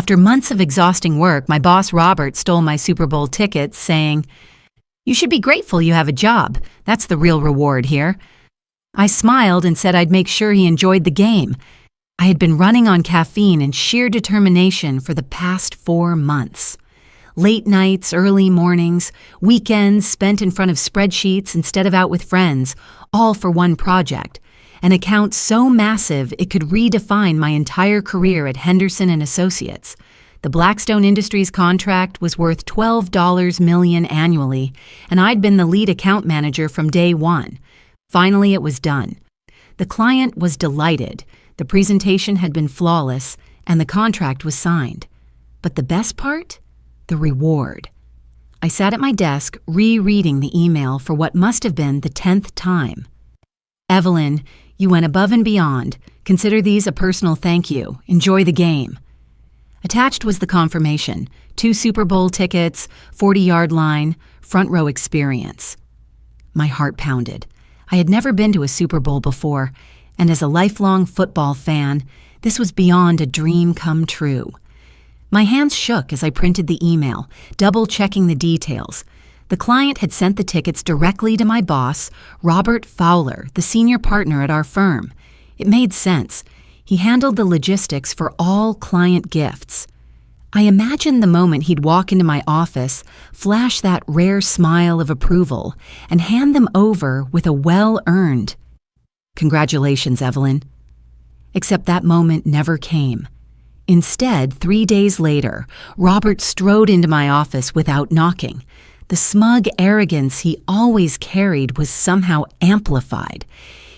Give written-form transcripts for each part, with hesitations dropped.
After months of exhausting work, my boss Robert stole my Super Bowl tickets, saying, "You should be grateful you have a job. That's the real reward here." I smiled and said I'd make sure he enjoyed the game. I had been running on caffeine and sheer determination for the past 4 months. Late nights, early mornings, weekends spent in front of spreadsheets instead of out with friends, all for one project, an account so massive it could redefine my entire career at Henderson and Associates. The Blackstone Industries contract was worth $12 million annually, and I'd been the lead account manager from day one. Finally, it was done. The client was delighted. The presentation had been flawless, and the contract was signed. But the best part? The reward. I sat at my desk rereading the email for what must have been the 10th time. "Evelyn, you went above and beyond. Consider these a personal thank you. Enjoy the game." Attached was the confirmation: 2 Super Bowl tickets, 40-yard line, front row experience. My heart pounded. I had never been to a Super Bowl before, and as a lifelong football fan, this was beyond a dream come true. My hands shook as I printed the email, double-checking the details. The client had sent the tickets directly to my boss, Robert Fowler, the senior partner at our firm. It made sense. He handled the logistics for all client gifts. I imagined the moment he'd walk into my office, flash that rare smile of approval, and hand them over with a well-earned, "Congratulations, Evelyn." Except that moment never came. Instead, 3 days later, Robert strode into my office without knocking. The smug arrogance he always carried was somehow amplified.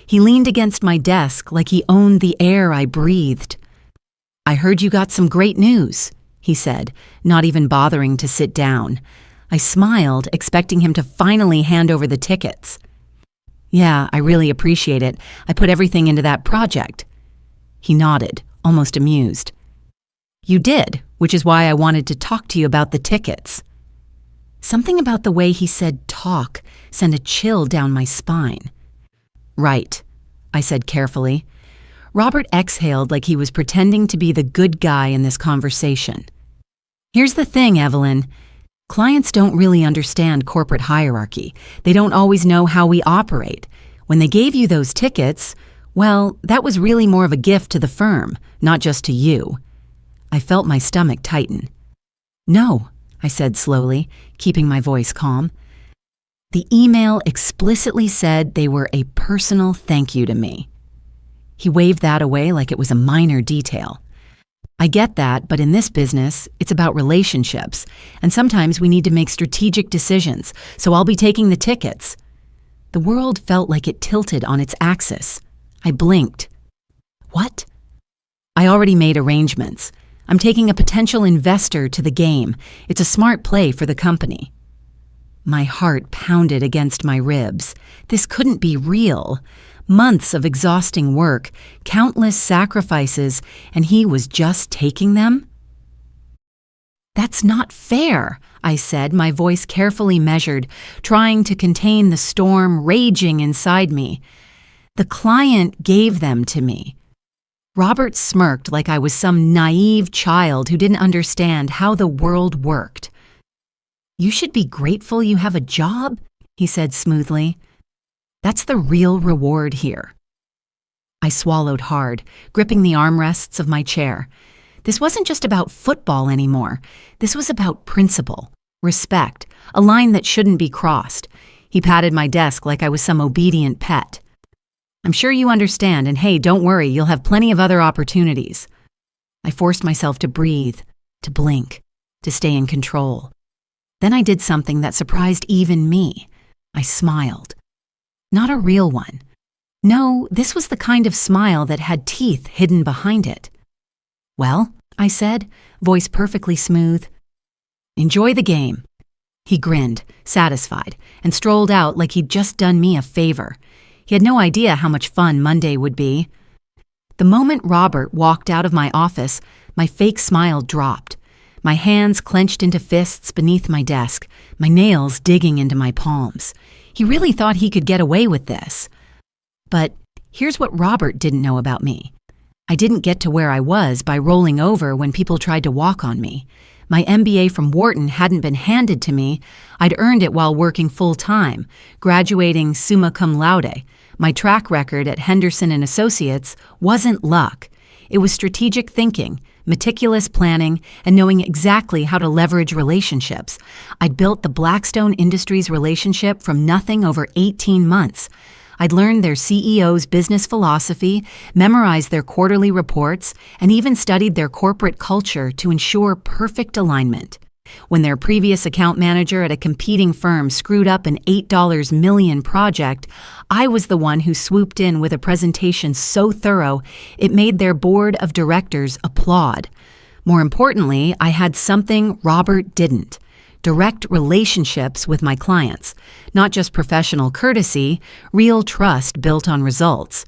He leaned against my desk like he owned the air I breathed. "I heard you got some great news," he said, not even bothering to sit down. I smiled, expecting him to finally hand over the tickets. "Yeah, I really appreciate it. I put everything into that project." He nodded, almost amused. "You did, which is why I wanted to talk to you about the tickets." Something about the way he said "talk" sent a chill down my spine. "Right," I said carefully. Robert exhaled like he was pretending to be the good guy in this conversation. "Here's the thing, Evelyn. Clients don't really understand corporate hierarchy. They don't always know how we operate. When they gave you those tickets, well, that was really more of a gift to the firm, not just to you." I felt my stomach tighten. "No," I said slowly, keeping my voice calm. "The email explicitly said they were a personal thank you to me." He waved that away like it was a minor detail. "I get that, but in this business, it's about relationships, and sometimes we need to make strategic decisions, so I'll be taking the tickets." The world felt like it tilted on its axis. I blinked. "What?" "I already made arrangements. I'm taking a potential investor to the game. It's a smart play for the company." My heart pounded against my ribs. This couldn't be real. Months of exhausting work, countless sacrifices, and he was just taking them? "That's not fair," I said, my voice carefully measured, trying to contain the storm raging inside me. "The client gave them to me." Robert smirked like I was some naive child who didn't understand how the world worked. "You should be grateful you have a job," he said smoothly. "That's the real reward here." I swallowed hard, gripping the armrests of my chair. This wasn't just about football anymore. This was about principle, respect, a line that shouldn't be crossed. He patted my desk like I was some obedient pet. "I'm sure you understand, and hey, don't worry, you'll have plenty of other opportunities." I forced myself to breathe, to blink, to stay in control. Then I did something that surprised even me. I smiled. Not a real one. No, this was the kind of smile that had teeth hidden behind it. "Well," I said, voice perfectly smooth. "Enjoy the game." He grinned, satisfied, and strolled out like he'd just done me a favor. He had no idea how much fun Monday would be. The moment Robert walked out of my office, my fake smile dropped. My hands clenched into fists beneath my desk, my nails digging into my palms. He really thought he could get away with this. But here's what Robert didn't know about me. I didn't get to where I was by rolling over when people tried to walk on me. My MBA from Wharton hadn't been handed to me. I'd earned it while working full-time, graduating summa cum laude. My track record at Henderson and Associates wasn't luck. It was strategic thinking, meticulous planning, and knowing exactly how to leverage relationships. I'd built the Blackstone Industries relationship from nothing over 18 months. I'd learned their CEO's business philosophy, memorized their quarterly reports, and even studied their corporate culture to ensure perfect alignment. When their previous account manager at a competing firm screwed up an $8 million project, I was the one who swooped in with a presentation so thorough it made their board of directors applaud. More importantly, I had something Robert didn't: direct relationships with my clients. Not just professional courtesy, real trust built on results.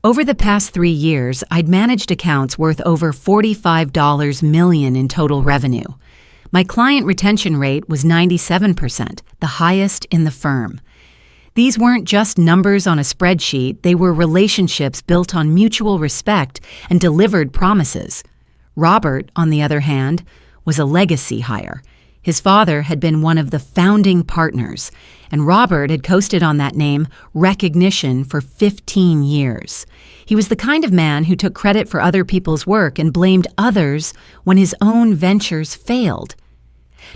Over the past 3 years, I'd managed accounts worth over $45 million in total revenue. My client retention rate was 97%, the highest in the firm. These weren't just numbers on a spreadsheet, they were relationships built on mutual respect and delivered promises. Robert, on the other hand, was a legacy hire. His father had been one of the founding partners, and Robert had coasted on that name, recognition, for 15 years. He was the kind of man who took credit for other people's work and blamed others when his own ventures failed.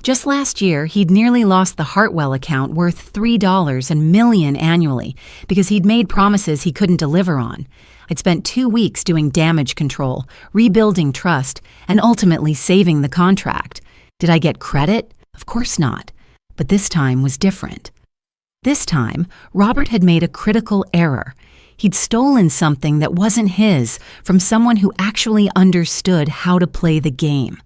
Just last year, he'd nearly lost the Hartwell account worth $3 million annually because he'd made promises he couldn't deliver on. I'd spent 2 weeks doing damage control, rebuilding trust, and ultimately saving the contract. Did I get credit? Of course not. But this time was different. This time, Robert had made a critical error. He'd stolen something that wasn't his from someone who actually understood how to play the game.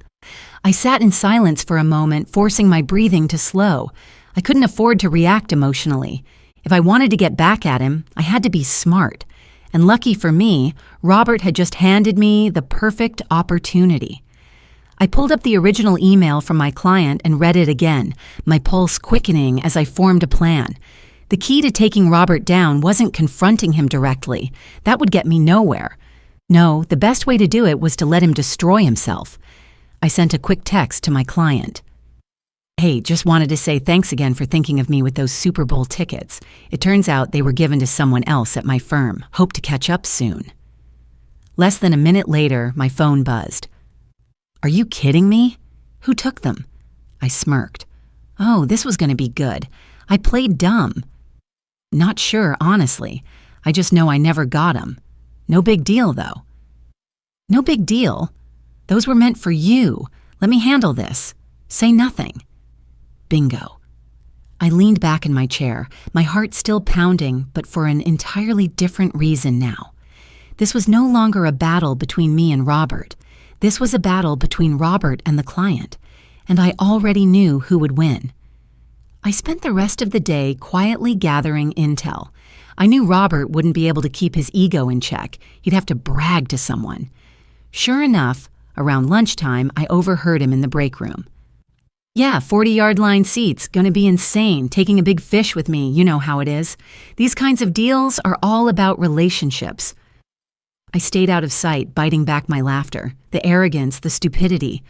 I sat in silence for a moment, forcing my breathing to slow. I couldn't afford to react emotionally. If I wanted to get back at him, I had to be smart. And lucky for me, Robert had just handed me the perfect opportunity. I pulled up the original email from my client and read it again, my pulse quickening as I formed a plan. The key to taking Robert down wasn't confronting him directly. That would get me nowhere. No, the best way to do it was to let him destroy himself. I sent a quick text to my client. Hey, just wanted to say thanks again for thinking of me with those Super Bowl tickets. It turns out they were given to someone else at my firm. Hope to catch up soon. Less than a minute later, my phone buzzed. Are you kidding me? Who took them? I smirked. Oh, this was going to be good. I played dumb. Not sure, honestly. I just know I never got them. No big deal, though. No big deal? Those were meant for you. Let me handle this. Say nothing. Bingo. I leaned back in my chair, my heart still pounding, but for an entirely different reason now. This was no longer a battle between me and Robert. This was a battle between Robert and the client, and I already knew who would win. I spent the rest of the day quietly gathering intel. I knew Robert wouldn't be able to keep his ego in check. He'd have to brag to someone. Sure enough, around lunchtime, I overheard him in the break room. Yeah, 40-yard line seats, gonna be insane, taking a big fish with me, you know how it is. These kinds of deals are all about relationships. I stayed out of sight, biting back my laughter, the arrogance, the stupidity.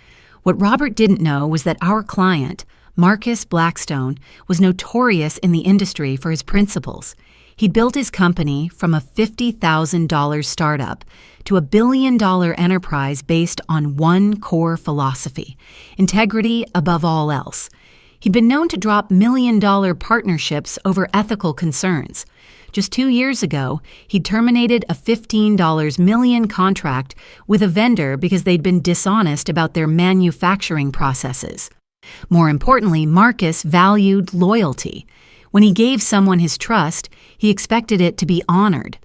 What Robert didn't know was that our client, Marcus Blackstone, was notorious in the industry for his principles. He'd built his company from a $50,000 startup to a $1 billion enterprise based on one core philosophy: integrity above all else. He'd been known to drop million-dollar partnerships over ethical concerns. Just 2 years ago, he'd terminated a $15 million contract with a vendor because they'd been dishonest about their manufacturing processes. More importantly, Marcus valued loyalty. When he gave someone his trust, he expected it to be honored.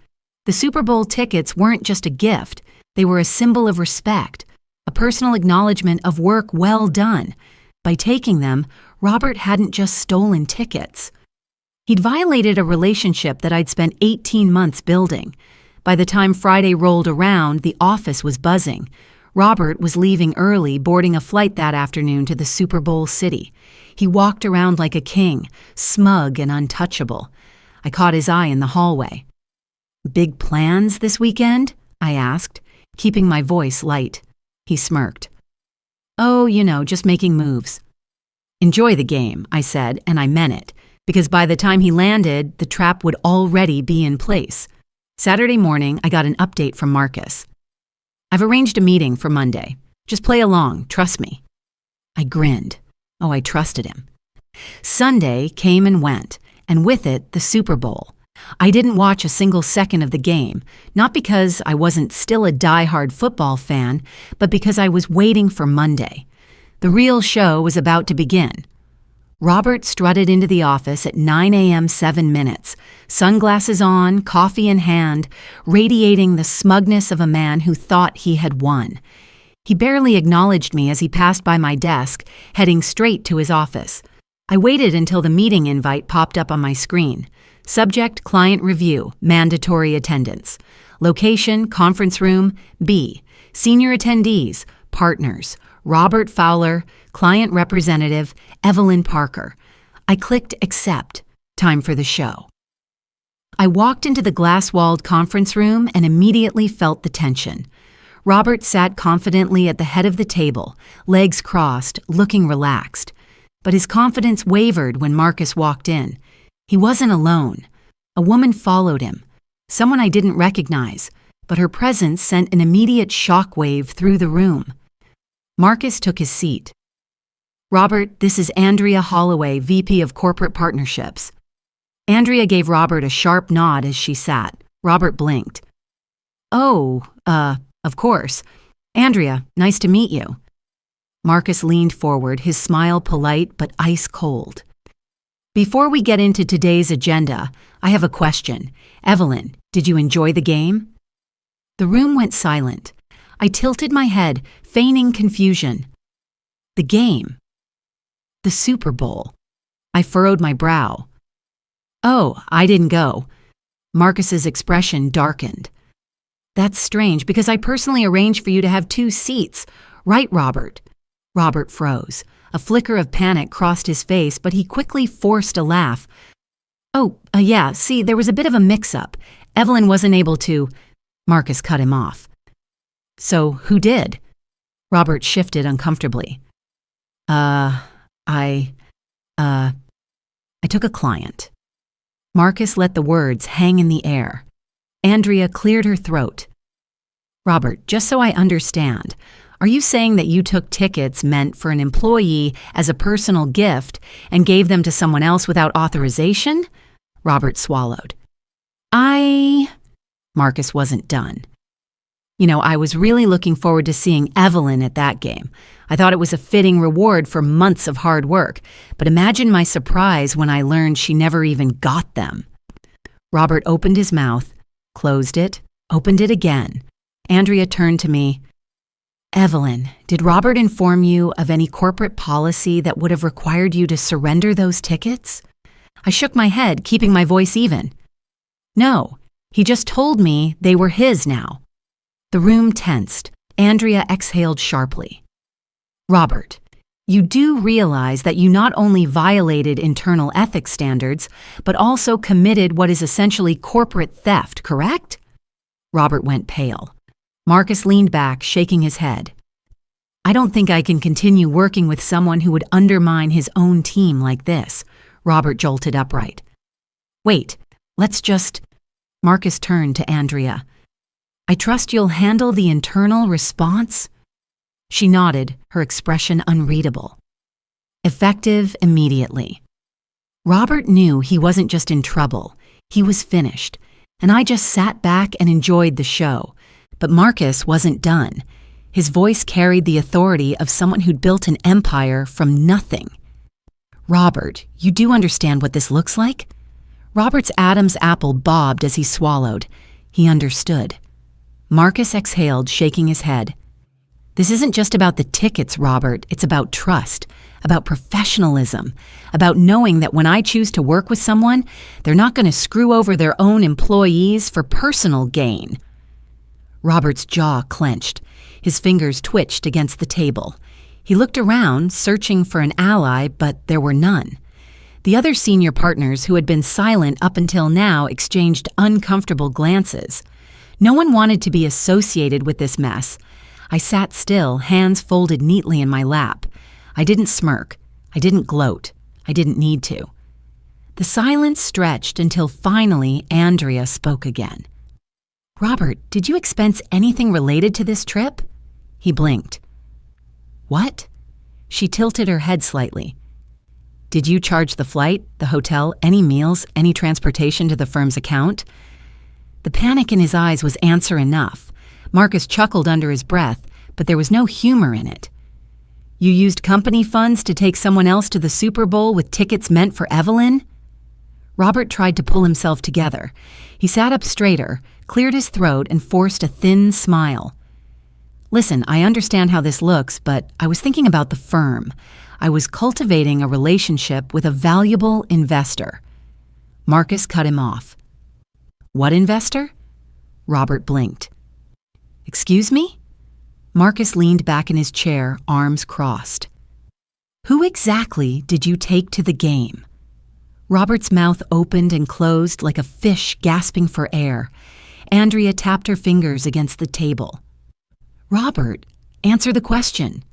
The Super Bowl tickets weren't just a gift, they were a symbol of respect, a personal acknowledgement of work well done. By taking them, Robert hadn't just stolen tickets. He'd violated a relationship that I'd spent 18 months building. By the time Friday rolled around, the office was buzzing. Robert was leaving early, boarding a flight that afternoon to the Super Bowl city. He walked around like a king, smug and untouchable. I caught his eye in the hallway. Big plans this weekend? I asked. keeping my voice light. He smirked. "Oh, just making moves." "Enjoy the game," I said, and I meant it, because by the time he landed, the trap would already be in place. Saturday morning, I got an update from Marcus. "I've arranged a meeting for Monday. Just play along, trust me." I grinned. Oh, I trusted him. Sunday came and went, and with it, the Super Bowl. I didn't watch a single second of the game, not because I wasn't still a die-hard football fan, but because I was waiting for Monday. The real show was about to begin. Robert strutted into the office at 9 a.m. 7 minutes, sunglasses on, coffee in hand, radiating the smugness of a man who thought he had won. He barely acknowledged me as he passed by my desk, heading straight to his office. I waited until the meeting invite popped up on my screen. Subject, client review, mandatory attendance. Location, conference room, B. Senior attendees, partners, Robert Fowler, client representative, Evelyn Parker. I clicked accept. Time for the show. I walked into the glass-walled conference room and immediately felt the tension. Robert sat confidently at the head of the table, legs crossed, looking relaxed. But his confidence wavered when Marcus walked in. He wasn't alone. A woman followed him, someone I didn't recognize, but her presence sent an immediate shockwave through the room. Marcus took his seat. "Robert, this is Andrea Holloway, VP of Corporate Partnerships." Andrea gave Robert a sharp nod as she sat. Robert blinked. "Oh, of course. Andrea, nice to meet you." Marcus leaned forward, his smile polite but ice cold. "Before we get into today's agenda, I have a question. Evelyn, did you enjoy the game?" The room went silent. I tilted my head, feigning confusion. The game. The Super Bowl. I furrowed my brow. "Oh, I didn't go." Marcus's expression darkened. "That's strange, because I personally arranged for you to have 2 seats. Right, Robert?" Robert froze. A flicker of panic crossed his face, but he quickly forced a laugh. "Oh, yeah, see, there was a bit of a mix-up. Evelyn wasn't able to—" Marcus cut him off. "So, who did?" Robert shifted uncomfortably. I took a client." Marcus let the words hang in the air. Andrea cleared her throat. "Robert, just so I understand, are you saying that you took tickets meant for an employee as a personal gift and gave them to someone else without authorization?" Robert swallowed. Marcus wasn't done. I was really looking forward to seeing Evelyn at that game. I thought it was a fitting reward for months of hard work, but imagine my surprise when I learned she never even got them." Robert opened his mouth, closed it, opened it again. Andrea turned to me. "Evelyn, did Robert inform you of any corporate policy that would have required you to surrender those tickets?" I shook my head, keeping my voice even. "No, he just told me they were his now." The room tensed. Andrea exhaled sharply. "Robert, you do realize that you not only violated internal ethics standards, but also committed what is essentially corporate theft, correct?" Robert went pale. Marcus leaned back, shaking his head. "I don't think I can continue working with someone who would undermine his own team like this." Robert jolted upright. "Wait, let's just—" Marcus turned to Andrea. "I trust you'll handle the internal response?" She nodded, her expression unreadable. "Effective immediately." Robert knew he wasn't just in trouble, he was finished, and I just sat back and enjoyed the show. But Marcus wasn't done. His voice carried the authority of someone who'd built an empire from nothing. "Robert, you do understand what this looks like?" Robert's Adam's apple bobbed as he swallowed. He understood. Marcus exhaled, shaking his head. "This isn't just about the tickets, Robert. It's about trust, about professionalism, about knowing that when I choose to work with someone, they're not going to screw over their own employees for personal gain." Robert's jaw clenched. His fingers twitched against the table. He looked around, searching for an ally, but there were none. The other senior partners who had been silent up until now exchanged uncomfortable glances. No one wanted to be associated with this mess. I sat still, hands folded neatly in my lap. I didn't smirk. I didn't gloat. I didn't need to. The silence stretched until finally Andrea spoke again. "Robert, did you expense anything related to this trip?" He blinked. "What?" She tilted her head slightly. "Did you charge the flight, the hotel, any meals, any transportation to the firm's account?" The panic in his eyes was answer enough. Marcus chuckled under his breath, but there was no humor in it. "You used company funds to take someone else to the Super Bowl with tickets meant for Evelyn?" Robert tried to pull himself together. He sat up straighter, cleared his throat, and forced a thin smile. "Listen, I understand how this looks, but I was thinking about the firm. I was cultivating a relationship with a valuable investor." Marcus cut him off. "What investor?" Robert blinked. "Excuse me?" Marcus leaned back in his chair, arms crossed. "Who exactly did you take to the game?" Robert's mouth opened and closed like a fish gasping for air. Andrea tapped her fingers against the table. "Robert, answer the question."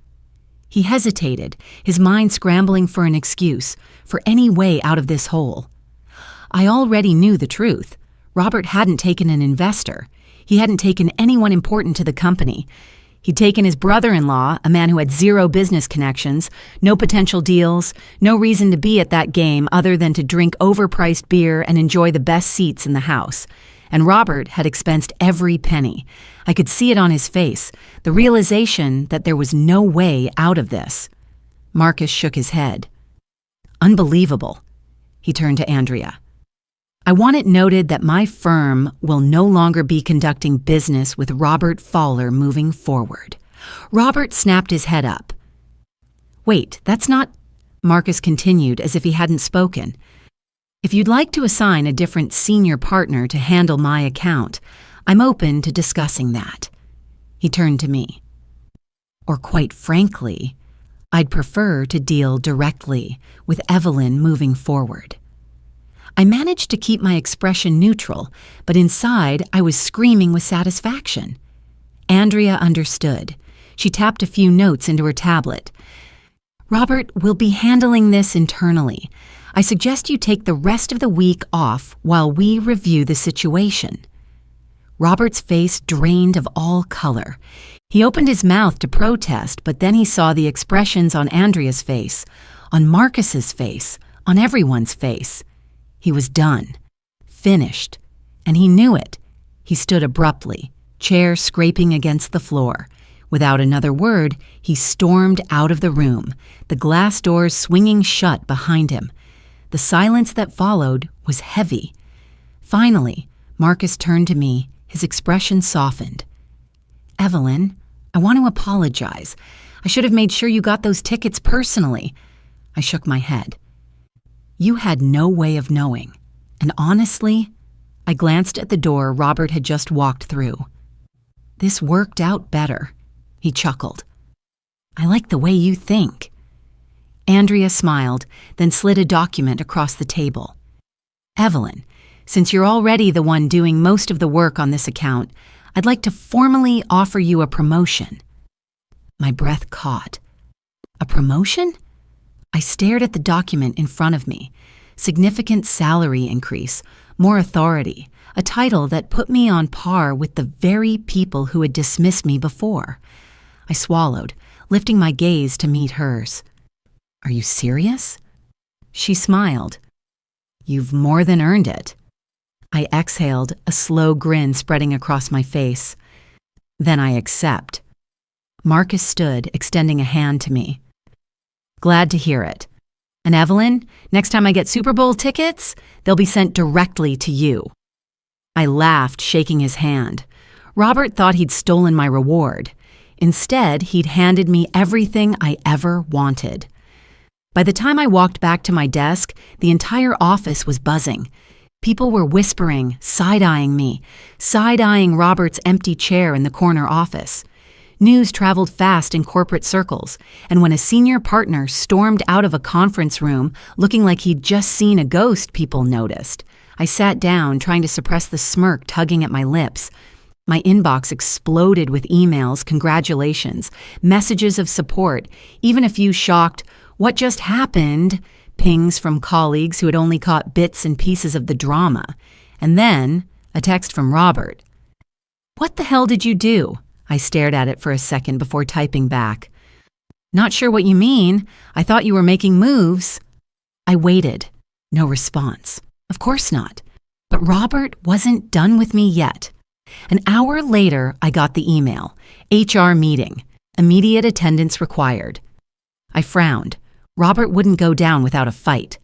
He hesitated, his mind scrambling for an excuse, for any way out of this hole. I already knew the truth. Robert hadn't taken an investor. He hadn't taken anyone important to the company. He'd taken his brother-in-law, a man who had zero business connections, no potential deals, no reason to be at that game other than to drink overpriced beer and enjoy the best seats in the house. And Robert had expensed every penny. I could see it on his face, the realization that there was no way out of this. Marcus shook his head. "Unbelievable." He turned to Andrea. "I want it noted that my firm will no longer be conducting business with Robert Fowler moving forward." Robert snapped his head up. "Wait, that's not—" Marcus continued as if he hadn't spoken. "If you'd like to assign a different senior partner to handle my account, I'm open to discussing that." He turned to me. "Or quite frankly, I'd prefer to deal directly with Evelyn moving forward." I managed to keep my expression neutral, but inside I was screaming with satisfaction. Andrea understood. She tapped a few notes into her tablet. "Robert, we'll be handling this internally. I suggest you take the rest of the week off while we review the situation." Robert's face drained of all color. He opened his mouth to protest, but then he saw the expressions on Andrea's face, on Marcus's face, on everyone's face. He was done, finished, and he knew it. He stood abruptly, chair scraping against the floor. Without another word, he stormed out of the room, the glass doors swinging shut behind him. The silence that followed was heavy. Finally, Marcus turned to me, his expression softened. "Evelyn, I want to apologize. I should have made sure you got those tickets personally." I shook my head. "You had no way of knowing. And honestly," I glanced at the door Robert had just walked through. "This worked out better." He chuckled. "I like the way you think." Andrea smiled, then slid a document across the table. "Evelyn, since you're already the one doing most of the work on this account, I'd like to formally offer you a promotion." My breath caught. A promotion? I stared at the document in front of me. Significant salary increase, more authority, a title that put me on par with the very people who had dismissed me before. I swallowed, lifting my gaze to meet hers. "Are you serious?" She smiled. "You've more than earned it." I exhaled, a slow grin spreading across my face. "Then I accept." Marcus stood, extending a hand to me. "Glad to hear it. And Evelyn, next time I get Super Bowl tickets, they'll be sent directly to you." I laughed, shaking his hand. Robert thought he'd stolen my reward. Instead, he'd handed me everything I ever wanted. By the time I walked back to my desk, the entire office was buzzing. People were whispering, side-eyeing me, side-eyeing Robert's empty chair in the corner office. News traveled fast in corporate circles, and when a senior partner stormed out of a conference room looking like he'd just seen a ghost, people noticed. I sat down, trying to suppress the smirk tugging at my lips. My inbox exploded with emails, congratulations, messages of support, even a few shocked, "What just happened?" pings from colleagues who had only caught bits and pieces of the drama. And then a text from Robert. "What the hell did you do?" I stared at it for a second before typing back. "Not sure what you mean. I thought you were making moves." I waited. No response. Of course not. But Robert wasn't done with me yet. An hour later, I got the email. HR meeting. Immediate attendance required. I frowned. Robert wouldn't go down without a fight.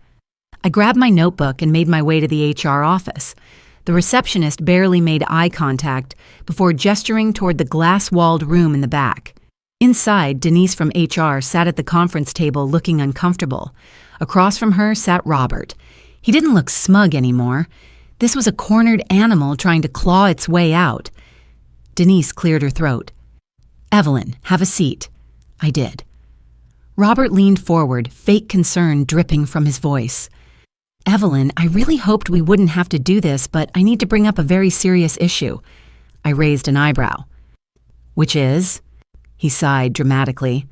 I grabbed my notebook and made my way to the HR office. The receptionist barely made eye contact before gesturing toward the glass-walled room in the back. Inside, Denise from HR sat at the conference table looking uncomfortable. Across from her sat Robert. He didn't look smug anymore. This was a cornered animal trying to claw its way out. Denise cleared her throat. "Evelyn, have a seat." I did. Robert leaned forward, fake concern dripping from his voice. "Evelyn, I really hoped we wouldn't have to do this, but I need to bring up a very serious issue." I raised an eyebrow. "Which is?" He sighed dramatically.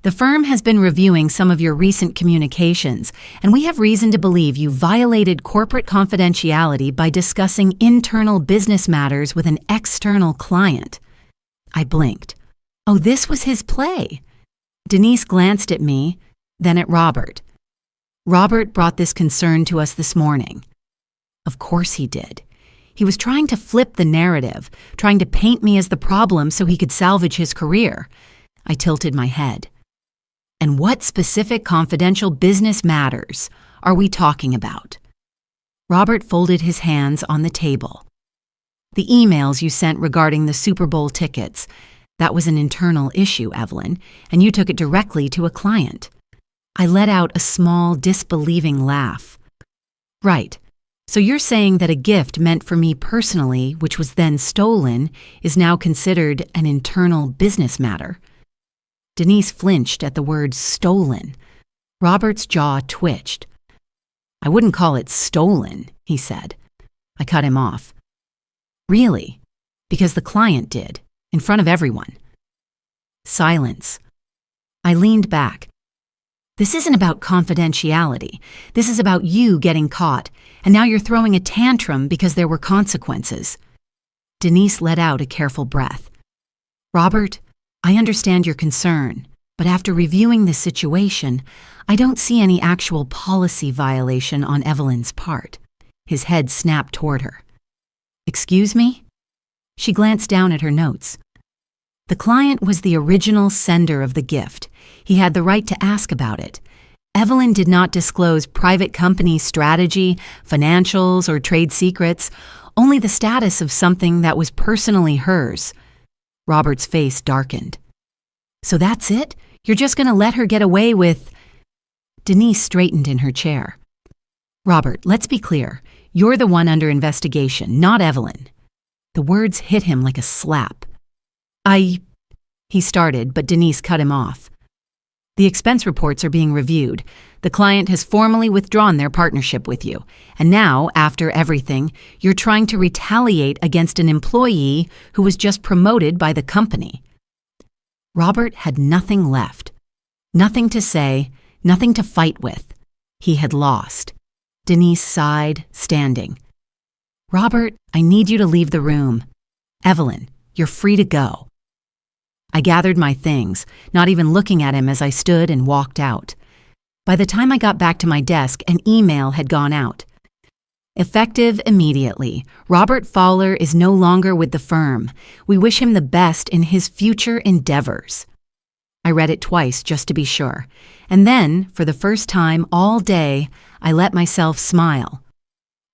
"The firm has been reviewing some of your recent communications, and we have reason to believe you violated corporate confidentiality by discussing internal business matters with an external client." I blinked. Oh, this was his play. Denise glanced at me, then at Robert. "Robert brought this concern to us this morning." Of course he did. He was trying to flip the narrative, trying to paint me as the problem so he could salvage his career. I tilted my head. "And what specific confidential business matters are we talking about?" Robert folded his hands on the table. "The emails you sent regarding the Super Bowl tickets. That was an internal issue, Evelyn, and you took it directly to a client." I let out a small, disbelieving laugh. "Right. So you're saying that a gift meant for me personally, which was then stolen, is now considered an internal business matter?" Denise flinched at the word stolen. Robert's jaw twitched. "I wouldn't call it stolen," he said. I cut him off. "Really? Because the client did, in front of everyone." Silence. I leaned back. "This isn't about confidentiality. This is about you getting caught, and now you're throwing a tantrum because there were consequences." Denise let out a careful breath. "Robert, I understand your concern, but after reviewing the situation, I don't see any actual policy violation on Evelyn's part." His head snapped toward her. "Excuse me?" She glanced down at her notes. "The client was the original sender of the gift. He had the right to ask about it. Evelyn did not disclose private company strategy, financials, or trade secrets, only the status of something that was personally hers." Robert's face darkened. "So that's it? You're just going to let her get away with—" Denise straightened in her chair. "Robert, let's be clear. You're the one under investigation, not Evelyn." The words hit him like a slap. He started, but Denise cut him off. "The expense reports are being reviewed. The client has formally withdrawn their partnership with you. And now, after everything, you're trying to retaliate against an employee who was just promoted by the company." Robert had nothing left. Nothing to say, nothing to fight with. He had lost. Denise sighed, standing. "Robert, I need you to leave the room. Evelyn, you're free to go." I gathered my things, not even looking at him as I stood and walked out. By the time I got back to my desk, an email had gone out. "Effective immediately. Robert Fowler is no longer with the firm. We wish him the best in his future endeavors." I read it twice just to be sure, and then, for the first time all day, I let myself smile.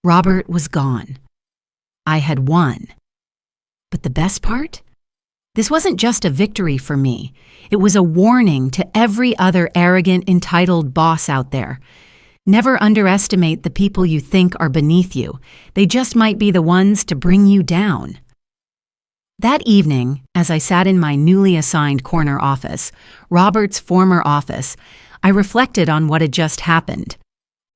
Robert was gone. I had won. But the best part? This wasn't just a victory for me. It was a warning to every other arrogant, entitled boss out there. Never underestimate the people you think are beneath you. They just might be the ones to bring you down. That evening, as I sat in my newly assigned corner office, Robert's former office, I reflected on what had just happened.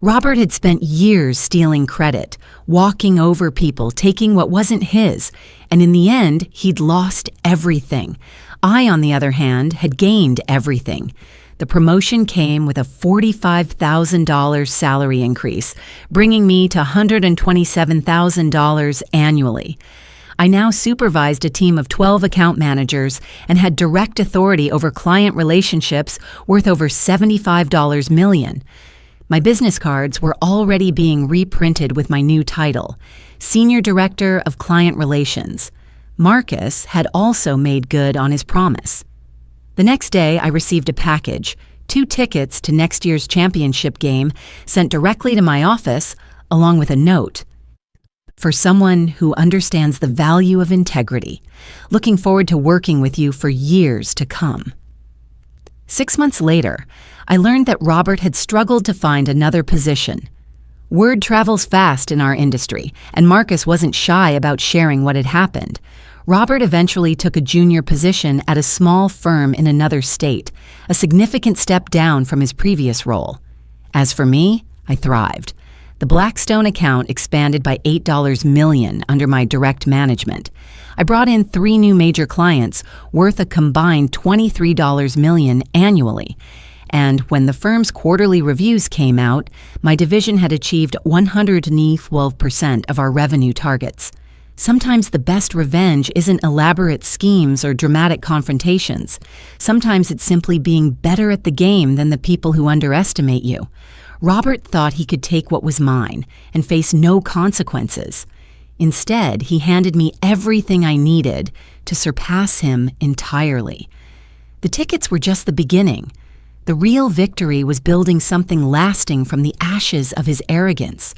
Robert had spent years stealing credit, walking over people, taking what wasn't his, and in the end, he'd lost everything. I, on the other hand, had gained everything. The promotion came with a $45,000 salary increase, bringing me to $127,000 annually. I now supervised a team of 12 account managers and had direct authority over client relationships worth over $75 million. My business cards were already being reprinted with my new title, Senior Director of Client Relations. Marcus had also made good on his promise. The next day, I received a package, 2 tickets to next year's championship game sent directly to my office, along with a note. For someone who understands the value of integrity, looking forward to working with you for years to come. 6 months later, I learned that Robert had struggled to find another position. Word travels fast in our industry, and Marcus wasn't shy about sharing what had happened. Robert eventually took a junior position at a small firm in another state, a significant step down from his previous role. As for me, I thrived. The Blackstone account expanded by $8 million under my direct management. I brought in 3 new major clients worth a combined $23 million annually. And when the firm's quarterly reviews came out, my division had achieved 112% of our revenue targets. Sometimes the best revenge isn't elaborate schemes or dramatic confrontations. Sometimes it's simply being better at the game than the people who underestimate you. Robert thought he could take what was mine and face no consequences. Instead, he handed me everything I needed to surpass him entirely. The tickets were just the beginning. The real victory was building something lasting from the ashes of his arrogance.